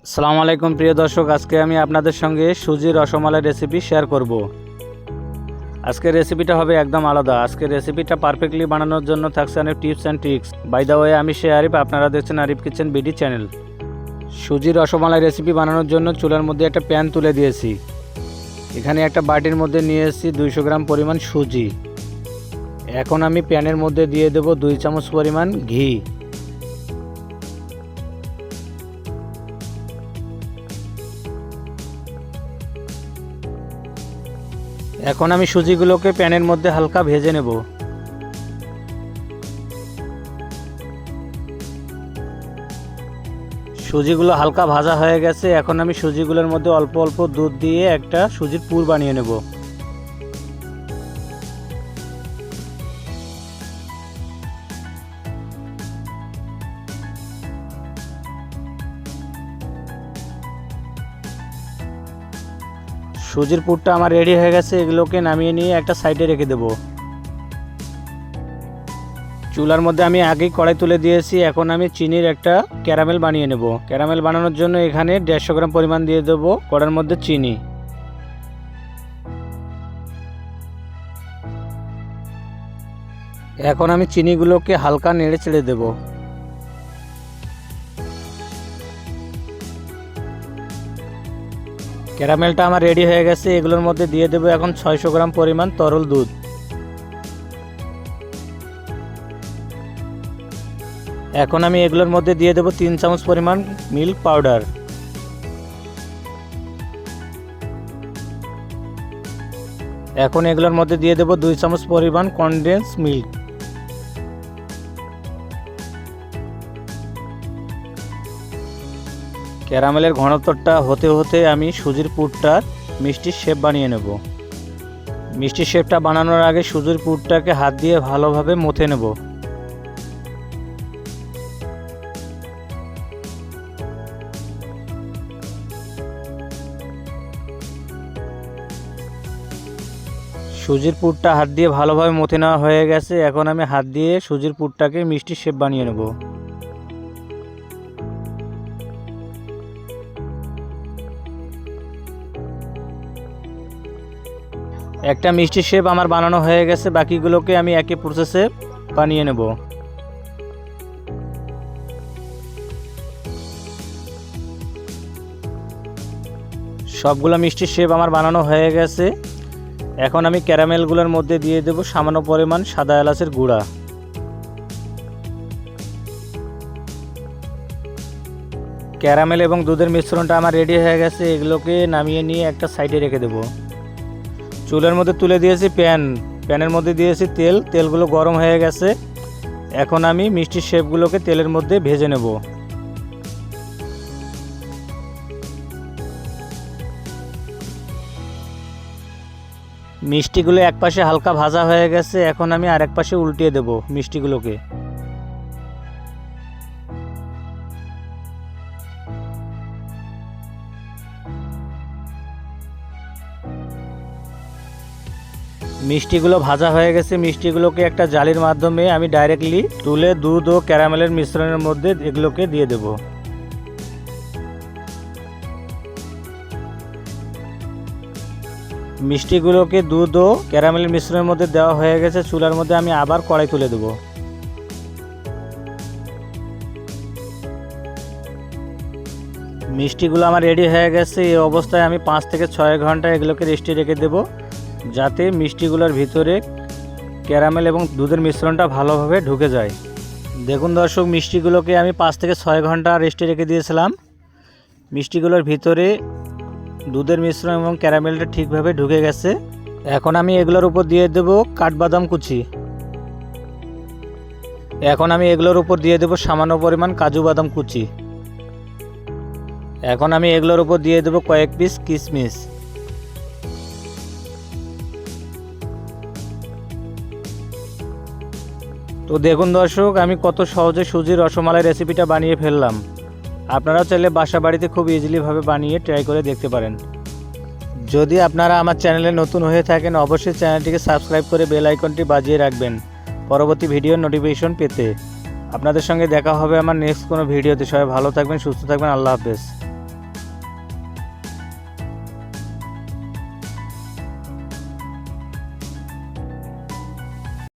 আসসালামু আলাইকুম প্রিয় দর্শক, আজকে আমি আপনাদের সঙ্গে সুজির রসমালাই রেসিপি শেয়ার করব। আজকের রেসিপিটা হবে একদম আলাদা। আজকের রেসিপিটা পারফেক্টলি বানানোর জন্য থাকছে অনেক tips and tricks. By the way, আমি আরিফ, আপনারা দেখছেন আরিফ কিচেন বিডি চ্যানেল। সুজির রসমালাই রেসিপি বানানোর জন্য চুলার মধ্যে একটা প্যান তুলে দিয়েছি। এখানে একটা বাটির মধ্যে নিয়ে এসেছি 200 গ্রাম পরিমাণ সুজি। এখন আমি প্যানের মধ্যে দিয়ে দেব 2 চামচ পরিমাণ ঘি। এখন আমি সুজিগুলোকে প্যানের মধ্যে হালকা ভেজে নেব। সুজিগুলো হালকা ভাজা হয়ে গেছে। এখন আমি সুজিগুলোর মধ্যে অল্প অল্প দুধ দিয়ে একটা সুজির পুর বানিয়ে নেব। সুজির পুরটা আমার রেডি হয়ে গেছে। এগুলোকে নামিয়ে নিয়ে একটা সাইডে রেখে দেব। চুলার মধ্যে আমি আগেই কড়াই তুলে দিয়েছি। এখন আমি চিনির একটা ক্যারামেল বানিয়ে নেব। ক্যারামেল বানানোর জন্য এখানে 150 গ্রাম পরিমাণ দিয়ে দেবো কড়ার মধ্যে চিনি। এখন আমি চিনিগুলোকে হালকা নেড়ে চেড়ে দেব। ক্যারামেলটা আমার রেডি হয়ে গেছে। এগুলোর মধ্যে দিয়ে দেবো এখন 600 গ্রাম পরিমাণ তরল দুধ। এখন আমি এগুলোর মধ্যে দিয়ে দেবো 3 চামচ পরিমাণ মিল্ক পাউডার। এখন এগুলোর মধ্যে দিয়ে দেবো 2 চামচ পরিমাণ কনডেন্স মিল্ক। ক্যারামেলের ঘনত্বটা হতে হতে আমি সুজির পুরটার মিষ্টির শেপ বানিয়ে নেব। মিষ্টির শেপটা বানানোর আগে সুজির পুরটাকে হাত দিয়ে ভালোভাবে মথে নেব। সুজির পুরটা হাত দিয়ে ভালোভাবে মথে নেওয়া হয়ে গেছে। এখন আমি হাত দিয়ে সুজির পুরটাকে মিষ্টির শেপ বানিয়ে নেব। একটা মিষ্টির শেপ আমার বানানো হয়ে গেছে। বাকিগুলোকে আমি একই প্রসেসে বানিয়ে নেব। সবগুলো মিষ্টির শেপ আমার বানানো হয়ে গেছে। এখন আমি ক্যারামেলগুলোর মধ্যে দিয়ে দেব সামান্য পরিমাণ সাদা এলাচের গুঁড়া। ক্যারামেল এবং দুধের মিশ্রণটা আমার রেডি হয়ে গেছে। এগুলোকে নামিয়ে নিয়ে একটা সাইডে রেখে দেব। চুলার মধ্যে তুলে দিয়েছি প্যানের মধ্যে দিয়েছি তেল। তেলগুলো গরম হয়ে গেছে। এখন আমি মিষ্টির শেপগুলোকে তেলের মধ্যে ভেজে নেব। মিষ্টিগুলো এক পাশে হালকা ভাজা হয়ে গেছে। এখন আমি আরেক পাশে উল্টিয়ে দেব মিষ্টিগুলোকে। মিষ্টিগুলো ভাজা হয়ে গেছে। মিষ্টিগুলোকে একটা জালির মাধ্যমে আমি ডাইরেক্টলি তুলে দুধ ও ক্যারামেলের মিশ্রণের মধ্যে এগুলোকে দিয়ে দেব। মিষ্টিগুলোকে দুধ ও ক্যারামেলের মিশ্রণের মধ্যে দেওয়া হয়ে গেছে। চুলার মধ্যে আমি আবার কড়াই তুলে দেব। মিষ্টিগুলো আমার রেডি হয়ে গেছে। এই অবস্থায় আমি 5 থেকে 6 ঘন্টা এগুলোকে রেস্টে রেখে দেব, যাতে মিষ্টিগুলোর ভিতরে ক্যারামেল এবং দুধের মিশ্রণটা ভালোভাবে ঢুকে যায়। দেখুন দর্শক, মিষ্টিগুলোকে আমি 5 থেকে 6 ঘন্টা রেস্টে রেখে দিয়েছিলাম। মিষ্টিগুলোর ভিতরে দুধের মিশ্রণ এবং ক্যারামেলটা ঠিকভাবে ঢুকে গেছে। এখন আমি এগুলোর উপর দিয়ে দেব কাঠবাদাম কুচি। এখন আমি এগুলোর উপর দিয়ে দেব সামান্য পরিমাণ কাজু বাদাম কুচি। এখন আমি এগুলোর উপর দিয়ে দেব কয়েক পিস কিশমিশ। তো দেখুন দর্শক, আমি কত সহজে সুজির রসমালাই রেসিপিটা বানিয়ে ফেললাম। আপনারাও চাইলে বাসা বাড়িতে খুব ইজিলিভাবে বানিয়ে ট্রাই করে দেখতে পারেন। যদি আপনারা আমার চ্যানেলে নতুন হয়ে থাকেন, অবশ্যই চ্যানেলটিকে সাবস্ক্রাইব করে বেল আইকনটি বাজিয়ে রাখবেন পরবর্তী ভিডিওর নোটিফিকেশন পেতে। আপনাদের সঙ্গে দেখা হবে আমার নেক্সট কোনো ভিডিওতে। সবাই ভালো থাকবেন, সুস্থ থাকবেন। আল্লাহ হাফেজ।